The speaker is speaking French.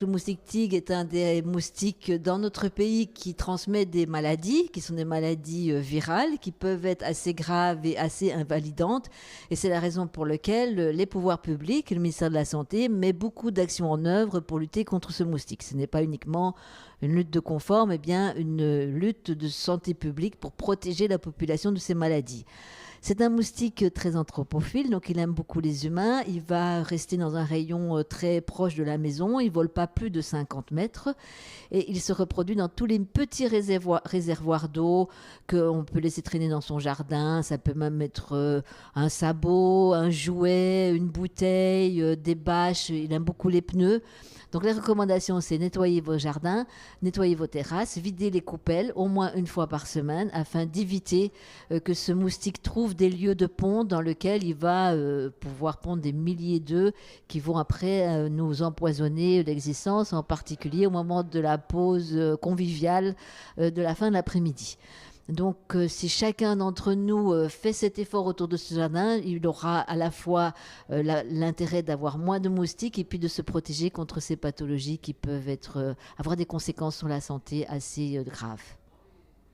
Le moustique tigre est un des moustiques dans notre pays qui transmet des maladies, qui sont des maladies virales, qui peuvent être assez graves et assez invalidantes. Et c'est la raison pour laquelle les pouvoirs publics, le ministère de la Santé, met beaucoup d'actions en œuvre pour lutter contre ce moustique. Ce n'est pas uniquement une lutte de confort, mais bien une lutte de santé publique pour protéger la population de ces maladies. C'est un moustique très anthropophile, donc il aime beaucoup les humains. Il va rester dans un rayon très proche de la maison. Il ne vole pas plus de 50 mètres. Et il se reproduit dans tous les petits réservoirs d'eau qu'on peut laisser traîner dans son jardin. Ça peut même être un sabot, un jouet, une bouteille, des bâches. Il aime beaucoup les pneus. Donc les recommandations, c'est nettoyer vos jardins, nettoyer vos terrasses, vider les coupelles au moins une fois par semaine afin d'éviter que ce moustique trouve des lieux de pondre dans lesquels il va pouvoir pondre des milliers d'œufs qui vont après nous empoisonner l'existence, en particulier au moment de la pause conviviale de la fin de l'après-midi. Donc, si chacun d'entre nous fait cet effort autour de ce jardin, il aura à la fois l'intérêt d'avoir moins de moustiques et puis de se protéger contre ces pathologies qui peuvent avoir des conséquences sur la santé assez graves.